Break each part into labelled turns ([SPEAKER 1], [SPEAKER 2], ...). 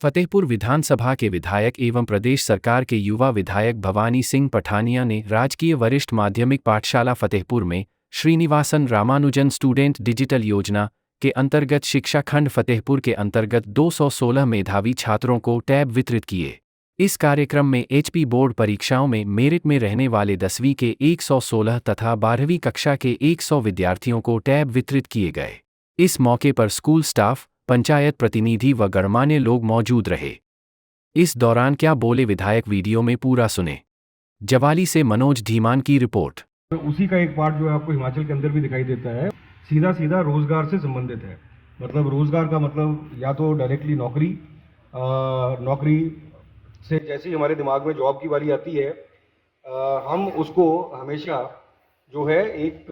[SPEAKER 1] फतेहपुर विधानसभा के विधायक एवं प्रदेश सरकार के युवा विधायक भवानी सिंह पठानिया ने राजकीय वरिष्ठ माध्यमिक पाठशाला फतेहपुर में श्रीनिवासन रामानुजन स्टूडेंट डिजिटल योजना के अंतर्गत शिक्षा खंड फतेहपुर के अंतर्गत 216 मेधावी छात्रों को टैब वितरित किए। इस कार्यक्रम में एचपी बोर्ड परीक्षाओं में मेरिट में रहने वाले 10वीं के 116 तथा 12वीं कक्षा के 100 विद्यार्थियों को टैब वितरित किए गए। इस मौके पर स्कूल स्टाफ, पंचायत प्रतिनिधि व गणमान्य लोग मौजूद रहे। इस दौरान क्या बोले विधायक, वीडियो में पूरा सुने। जवाली से मनोज धीमान की रिपोर्ट।
[SPEAKER 2] तो उसी का एक पार्ट जो है आपको हिमाचल के अंदर भी दिखाई देता है, सीधा सीधा रोजगार से संबंधित है। मतलब रोजगार का मतलब या तो डायरेक्टली नौकरी से जैसे ही हमारे दिमाग में जॉब की बारी आती है, हम उसको हमेशा जो है एक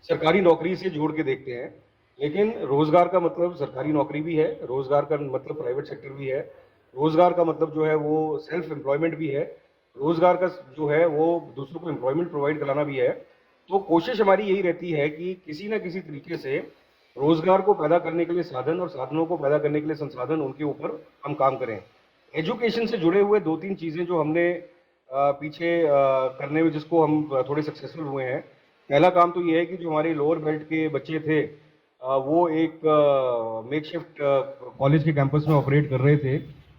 [SPEAKER 2] सरकारी नौकरी से जोड़ के देखते हैं। लेकिन रोजगार का मतलब सरकारी नौकरी भी है, रोजगार का मतलब प्राइवेट सेक्टर भी है, रोजगार का मतलब जो है वो सेल्फ एम्प्लॉयमेंट भी है, रोजगार का जो है वो दूसरों को एम्प्लॉयमेंट प्रोवाइड कराना भी है। तो कोशिश हमारी यही रहती है कि किसी न किसी तरीके से रोजगार को पैदा करने के लिए साधन और साधनों को पैदा करने के लिए संसाधन, उनके ऊपर हम काम करें। एजुकेशन से जुड़े हुए 2-3 चीज़ें जो हमने पीछे करने में जिसको हम थोड़े सक्सेसफुल हुए हैं। पहला काम तो ये है कि जो हमारे लोअर बेल्ट के बच्चे थे, वो एक मेकशिफ्ट कॉलेज के कैंपस में ऑपरेट कर रहे थे।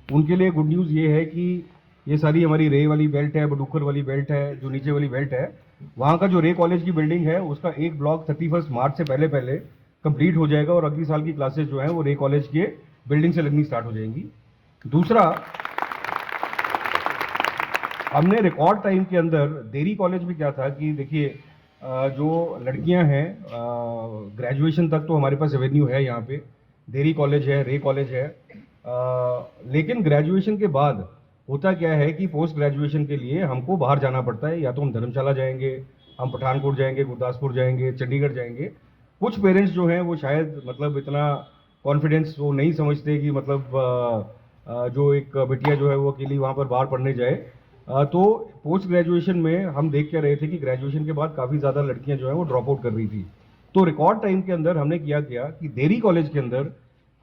[SPEAKER 2] उनके लिए गुड न्यूज़ ये है कि ये सारी हमारी रे वाली बेल्ट है, बडूखर वाली बेल्ट है, जो नीचे वाली बेल्ट है, वहाँ का जो रे कॉलेज की बिल्डिंग है उसका एक ब्लॉक 31 मार्च से पहले पहले कंप्लीट हो जाएगा और अगली साल की क्लासेस जो हैं वो रे कॉलेज के बिल्डिंग से लगनी स्टार्ट हो जाएंगी। दूसरा, हमने रिकॉर्ड टाइम के अंदर देरी कॉलेज में क्या था कि देखिए, जो लड़कियां हैं ग्रेजुएशन तक तो हमारे पास एवेन्यू है यहाँ पे, देरी कॉलेज है, रे कॉलेज है, लेकिन ग्रेजुएशन के बाद होता क्या है कि पोस्ट ग्रेजुएशन के लिए हमको बाहर जाना पड़ता है। या तो हम धर्मशाला जाएंगे, हम पठानकोट जाएंगे, गुरदासपुर जाएंगे, चंडीगढ़ जाएंगे। कुछ पेरेंट्स जो हैं वो शायद मतलब इतना कॉन्फिडेंस वो नहीं समझते कि मतलब जो एक बिटिया जो है वो अकेली वहाँ पर बाहर पढ़ने जाए। तो पोस्ट ग्रेजुएशन में हम देख के रहे थे कि ग्रेजुएशन के बाद काफ़ी ज़्यादा लड़कियां जो हैं वो ड्रॉप आउट कर रही थी। तो रिकॉर्ड टाइम के अंदर हमने किया कि देरी कॉलेज के अंदर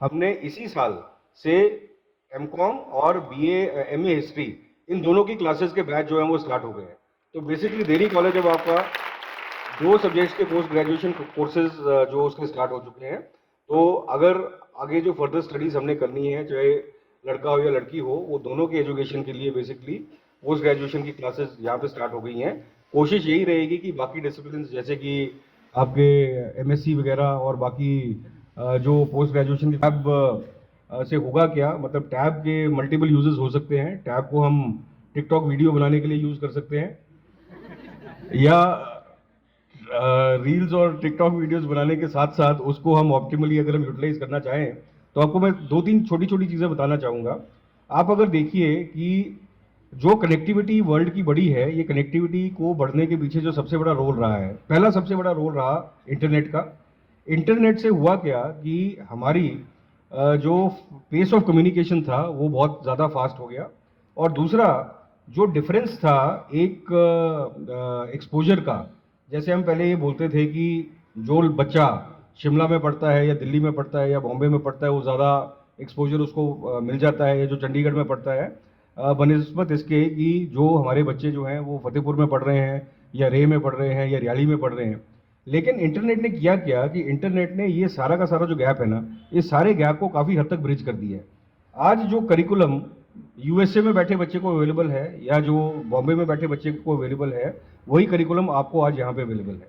[SPEAKER 2] हमने इसी साल से एमकॉम और बीए एमए हिस्ट्री, इन दोनों की क्लासेस के बैच जो हैं वो स्टार्ट हो गए हैं। तो बेसिकली देरी कॉलेज अब आपका 2 सब्जेक्ट्स के पोस्ट ग्रेजुएशन कोर्सेज जो उसके स्टार्ट हो चुके हैं। तो अगर आगे जो फर्दर स्टडीज हमने करनी है, चाहे लड़का हो या लड़की हो, वो दोनों के एजुकेशन के लिए बेसिकली पोस्ट ग्रेजुएशन की क्लासेस यहाँ पे स्टार्ट हो गई हैं। कोशिश यही रहेगी कि बाकी डिसिप्लिन जैसे कि आपके एमएससी वगैरह और बाकी जो पोस्ट ग्रेजुएशन की टैब से होगा क्या, मतलब टैब के मल्टीपल यूजेस हो सकते हैं। टैब को हम टिकटॉक वीडियो बनाने के लिए यूज़ कर सकते हैं, या रील्स और टिकटॉक वीडियोस बनाने के साथ साथ उसको हम ऑप्टिमली अगर हम यूटिलाइज करना चाहें, तो आपको मैं 2-3 छोटी छोटी चीज़ें बताना चाहूँगा। आप अगर देखिए कि जो कनेक्टिविटी वर्ल्ड की बढ़ी है, ये कनेक्टिविटी को बढ़ने के पीछे जो सबसे बड़ा रोल रहा है, पहला सबसे बड़ा रोल रहा इंटरनेट का। इंटरनेट से हुआ क्या कि हमारी जो पेस ऑफ कम्युनिकेशन था वो बहुत ज़्यादा फास्ट हो गया। और दूसरा जो डिफरेंस था एक एक्सपोजर का, जैसे हम पहले ये बोलते थे कि जो बच्चा शिमला में पढ़ता है या दिल्ली में पढ़ता है या बॉम्बे में पढ़ता है वो ज़्यादा एक्सपोजर उसको मिल जाता है, या जो चंडीगढ़ में पढ़ता है, बनिस्बत इसके कि जो हमारे बच्चे जो हैं वो फतेहपुर में पढ़ रहे हैं या रे में पढ़ रहे हैं या रियाली में पढ़ रहे हैं। लेकिन इंटरनेट ने किया क्या कि इंटरनेट ने ये सारा का सारा जो गैप है ना, इस सारे गैप को काफ़ी हद तक ब्रिज कर दिया है। आज जो करिकुलम यूएसए में बैठे बच्चे को अवेलेबल है या जो बॉम्बे में बैठे बच्चे को अवेलेबल है, वही करिकुलम आपको आज यहाँ पे अवेलेबल है।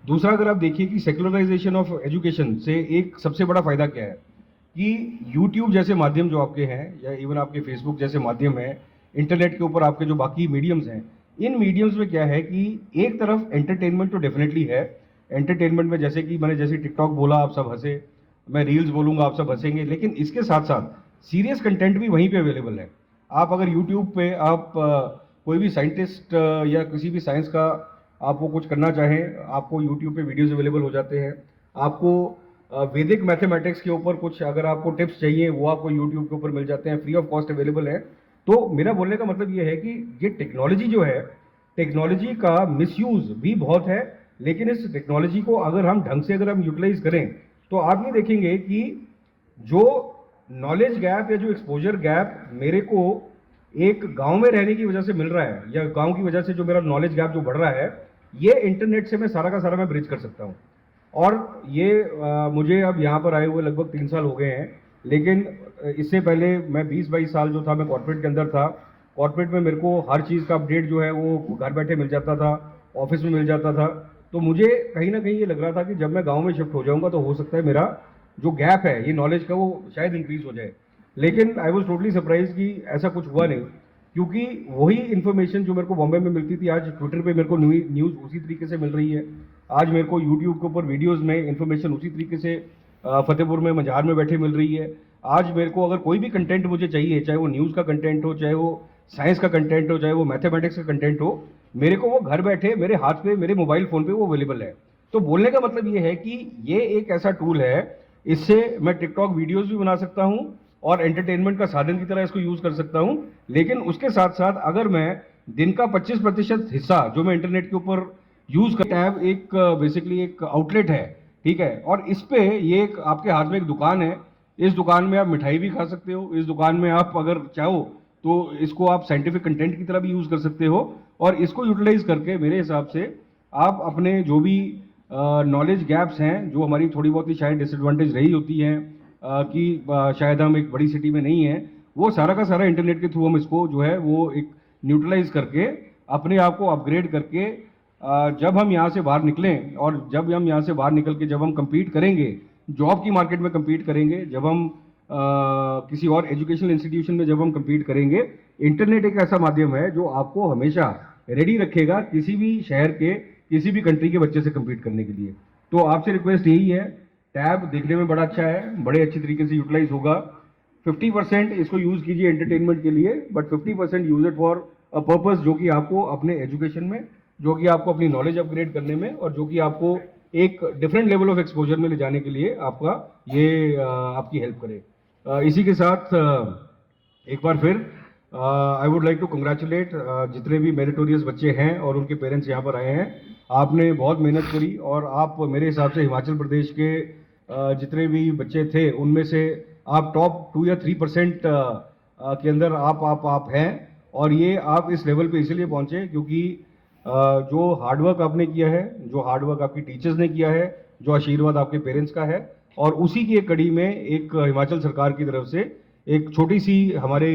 [SPEAKER 2] दूसरा, अगर आप देखिए कि सेक्युलराइजेशन ऑफ एजुकेशन से एक सबसे बड़ा फायदा क्या है कि यूट्यूब जैसे माध्यम जो आपके हैं या इवन आपके फेसबुक जैसे माध्यम है, इंटरनेट के ऊपर आपके जो बाकी मीडियम्स हैं, इन मीडियम्स में क्या है कि एक तरफ एंटरटेनमेंट तो डेफिनेटली है। एंटरटेनमेंट में जैसे कि मैंने जैसे टिकटॉक बोला आप सब हंसे, मैं रील्स बोलूँगा आप सब हंसेंगे, लेकिन इसके साथ साथ सीरियस कंटेंट भी वहीं पे अवेलेबल है। आप अगर यूट्यूब पे आप कोई भी साइंटिस्ट या किसी भी साइंस का आपको कुछ करना चाहें, आपको यूट्यूब पे वीडियोस अवेलेबल हो जाते हैं। आपको वैदिक मैथमेटिक्स के ऊपर कुछ अगर आपको टिप्स चाहिए वो आपको यूट्यूब के ऊपर मिल जाते हैं, फ्री ऑफ कॉस्ट अवेलेबल है। तो मेरा बोलने का मतलब ये है कि ये टेक्नोलॉजी जो है, टेक्नोलॉजी का मिसयूज भी बहुत है, लेकिन इस टेक्नोलॉजी को अगर हम ढंग से अगर हम यूटिलाइज करें तो आप ये देखेंगे कि जो नॉलेज गैप या जो एक्सपोजर गैप मेरे को एक गांव में रहने की वजह से मिल रहा है, या गांव की वजह से जो मेरा नॉलेज गैप जो बढ़ रहा है, ये इंटरनेट से मैं सारा का सारा मैं ब्रिज कर सकता हूँ। और ये मुझे अब यहाँ पर आए हुए लगभग 3 साल हो गए हैं, लेकिन इससे पहले मैं 20-22 साल जो था मैं कॉर्पोरेट के अंदर था। कॉर्पोरेट में मेरे को हर चीज़ का अपडेट जो है वो घर बैठे मिल जाता था, ऑफिस में मिल जाता था। तो मुझे कहीं ना कहीं ये लग रहा था कि जब मैं गांव में शिफ्ट हो जाऊंगा तो हो सकता है मेरा जो गैप है ये नॉलेज का वो शायद इंक्रीज हो जाए। लेकिन आई वॉज टोटली सरप्राइज कि ऐसा कुछ हुआ नहीं, क्योंकि वही इन्फॉर्मेशन जो मेरे को बॉम्बे में मिलती थी, आज ट्विटर पे मेरे को न्यूज़ उसी तरीके से मिल रही है। आज मेरे को यूट्यूब के ऊपर वीडियोज़ में इन्फॉर्मेशन उसी तरीके से फतेहपुर में मजार में बैठे मिल रही है। आज मेरे को अगर कोई भी कंटेंट मुझे चाहिए, चाहे वो न्यूज़ का कंटेंट हो, चाहे वो साइंस का कंटेंट हो, चाहे वो मैथमेटिक्स का कंटेंट हो, मेरे को वो घर बैठे मेरे हाथ पे मेरे मोबाइल फ़ोन पे वो अवेलेबल है। तो बोलने का मतलब ये है कि ये एक ऐसा टूल है, इससे मैं टिकटॉक वीडियोज़ भी बना सकता हूँ और एंटरटेनमेंट का साधन की तरह इसको यूज़ कर सकता हूँ। लेकिन उसके साथ साथ अगर मैं दिन का 25% हिस्सा जो मैं इंटरनेट के ऊपर यूज़ कर, टैब एक बेसिकली एक आउटलेट है, ठीक है। और इस पे ये एक आपके हाथ में एक दुकान है, इस दुकान में आप मिठाई भी खा सकते हो, इस दुकान में आप अगर चाहो तो इसको आप साइंटिफिक कंटेंट की तरह भी यूज़ कर सकते हो। और इसको यूटिलाइज करके मेरे हिसाब से आप अपने जो भी नॉलेज गैप्स हैं, जो हमारी थोड़ी बहुत ही शायद डिसएडवांटेज रही होती हैं कि शायद हम एक बड़ी सिटी में नहीं हैं, वो सारा का सारा इंटरनेट के थ्रू हम इसको जो है वो एक न्यूट्रलाइज करके अपने आप को अपग्रेड करके जब हम यहाँ से बाहर निकलें, और जब हम यहाँ से बाहर निकल के जब हम compete करेंगे, जॉब की मार्केट में compete करेंगे, जब हम किसी और एजुकेशनल इंस्टीट्यूशन में जब हम compete करेंगे, इंटरनेट एक ऐसा माध्यम है जो आपको हमेशा रेडी रखेगा किसी भी शहर के, किसी भी कंट्री के बच्चे से compete करने के लिए। तो आपसे रिक्वेस्ट यही है, टैब देखने में बड़ा अच्छा है, बड़े अच्छी तरीके से यूटिलाइज होगा। 50% इसको यूज़ कीजिए एंटरटेनमेंट के लिए, but 50% use it for a purpose जो कि आपको अपने एजुकेशन में, जो कि आपको अपनी नॉलेज अपग्रेड करने में, और जो कि आपको एक डिफरेंट लेवल ऑफ एक्सपोजर में ले जाने के लिए आपका ये आपकी हेल्प करे। इसी के साथ एक बार फिर I would like to congratulate जितने भी मेरिटोरियस बच्चे हैं और उनके पेरेंट्स यहाँ पर आए हैं। आपने बहुत मेहनत करी और आप मेरे हिसाब से हिमाचल प्रदेश के जितने भी बच्चे थे उनमें से आप टॉप 2 या 3% के अंदर आप हैं। और ये आप इस लेवल पे इसलिए पहुंचे क्योंकि जो हार्डवर्क आपने किया है, जो हार्डवर्क आपकी टीचर्स ने किया है, जो आशीर्वाद आपके पेरेंट्स का है, और उसी की एक कड़ी में एक हिमाचल सरकार की तरफ से एक छोटी सी हमारे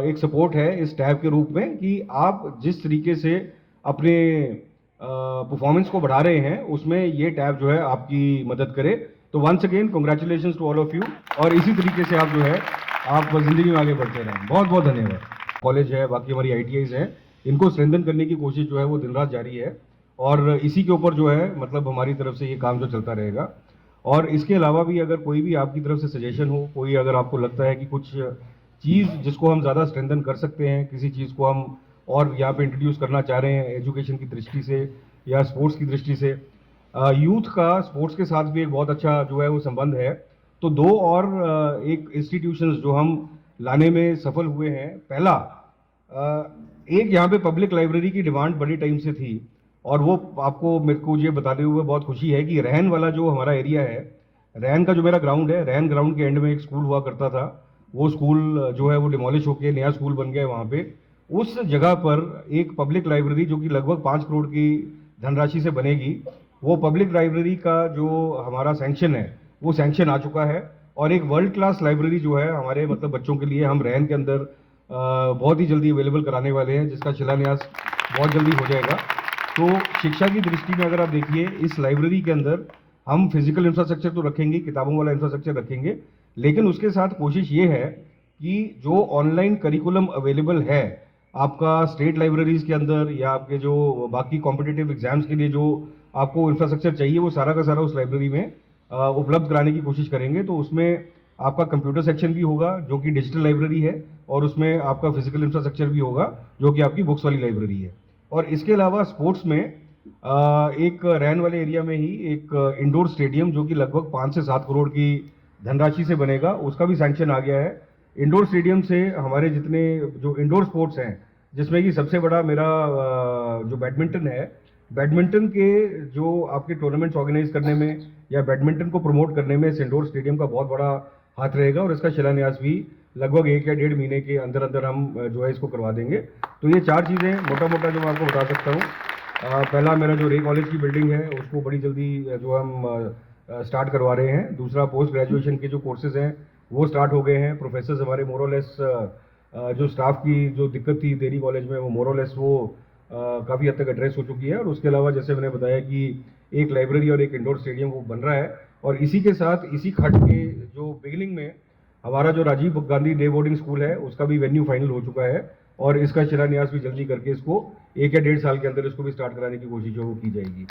[SPEAKER 2] एक सपोर्ट है इस टैब के रूप में कि आप जिस तरीके से अपने परफॉर्मेंस को बढ़ा रहे हैं उसमें ये टैब जो है आपकी मदद करे। तो once again congratulations to all of you, और इसी तरीके से आप जो है आप जिंदगी में आगे बढ़ते रहें। बहुत बहुत धन्यवाद। कॉलेज है, बाकी हमारी ITIs हैं, इनको स्ट्रेंथन करने की कोशिश जो है वो दिन रात जारी है, और इसी के ऊपर जो है मतलब हमारी तरफ से ये काम जो चलता रहेगा। और इसके अलावा भी अगर कोई भी आपकी तरफ से सजेशन हो, कोई अगर आपको लगता है कि कुछ चीज़ जिसको हम ज़्यादा स्ट्रेंथन कर सकते हैं, किसी चीज़ को हम और यहाँ पे इंट्रोड्यूस करना चाह रहे हैं एजुकेशन की दृष्टि से या स्पोर्ट्स की दृष्टि से, यूथ का स्पोर्ट्स के साथ भी एक बहुत अच्छा जो है वो संबंध है। तो दो और एक इंस्टीट्यूशंस जो हम लाने में सफल हुए हैं। पहला, एक यहाँ पे पब्लिक लाइब्रेरी की डिमांड बड़ी टाइम से थी, और वो आपको मेरे को ये बताते हुए बहुत खुशी है कि रहन वाला जो हमारा एरिया है, रहन का जो मेरा ग्राउंड है, रहन ग्राउंड के एंड में एक स्कूल हुआ करता था। वो स्कूल जो है वो डिमोलिश होकर नया स्कूल बन गया है वहाँ पे। उस जगह पर एक पब्लिक लाइब्रेरी जो कि लगभग 5 करोड़ की धनराशि से बनेगी, वो पब्लिक लाइब्रेरी का जो हमारा सैंक्शन है वो सैंक्शन आ चुका है। और एक वर्ल्ड क्लास लाइब्रेरी जो है हमारे मतलब बच्चों के लिए हम रहन के अंदर बहुत ही जल्दी अवेलेबल कराने वाले हैं, जिसका शिलान्यास बहुत जल्दी हो जाएगा। तो शिक्षा की दृष्टि में अगर आप देखिए, इस लाइब्रेरी के अंदर हम फिजिकल इंफ्रास्ट्रक्चर तो रखेंगे, किताबों वाला इंफ्रास्ट्रक्चर रखेंगे, लेकिन उसके साथ कोशिश ये है कि जो ऑनलाइन करिकुलम अवेलेबल है आपका स्टेट लाइब्रेरीज के अंदर या आपके जो बाकी कॉम्पिटिटिव एग्जाम्स के लिए जो आपको इंफ्रास्ट्रक्चर चाहिए, वो सारा का सारा उस लाइब्रेरी में उपलब्ध कराने की कोशिश करेंगे। तो उसमें आपका कंप्यूटर सेक्शन भी होगा जो कि डिजिटल लाइब्रेरी है, और उसमें आपका फिजिकल इंफ्रास्ट्रक्चर भी होगा जो कि आपकी बुक्स वाली लाइब्रेरी है। और इसके अलावा स्पोर्ट्स में एक रहन वाले एरिया में ही एक इंडोर स्टेडियम जो कि लगभग 5 से 7 करोड़ की धनराशि से बनेगा, उसका भी सैंक्शन आ गया है। इंडोर स्टेडियम से हमारे जितने जो इंडोर स्पोर्ट्स हैं, जिसमें कि सबसे बड़ा मेरा जो बैडमिंटन है, बैडमिंटन के जो आपके टूर्नामेंट्स ऑर्गेनाइज करने में या बैडमिंटन को प्रमोट करने में इस इंडोर स्टेडियम का बहुत बड़ा हाथ रहेगा और इसका शिलान्यास भी लगभग 1 या 1.5 महीने के अंदर अंदर हम जो है इसको करवा देंगे। तो ये 4 चीज़ें मोटा मोटा जो मैं आपको बता सकता हूँ। पहला मेरा जो रे कॉलेज की बिल्डिंग है उसको बड़ी जल्दी जो हम स्टार्ट करवा रहे हैं। दूसरा पोस्ट ग्रेजुएशन के जो कोर्सेज हैं वो स्टार्ट हो गए हैं। प्रोफेसर्स हमारे मोरलेस जो स्टाफ की जो दिक्कत थी देरी कॉलेज में वो मोरलेस वो काफ़ी हद तक एड्रेस हो चुकी है। और उसके अलावा जैसे मैंने बताया कि एक लाइब्रेरी और एक इंडोर स्टेडियम वो बन रहा है। और इसी के साथ इसी खंड के जो बिगिनिंग में हमारा जो Rajiv Gandhi day boarding school है उसका भी वेन्यू फाइनल हो चुका है और इसका शिलान्यास भी जल्दी करके इसको 1 या 1.5 साल के अंदर इसको भी स्टार्ट कराने की कोशिश जो वो की जाएगी।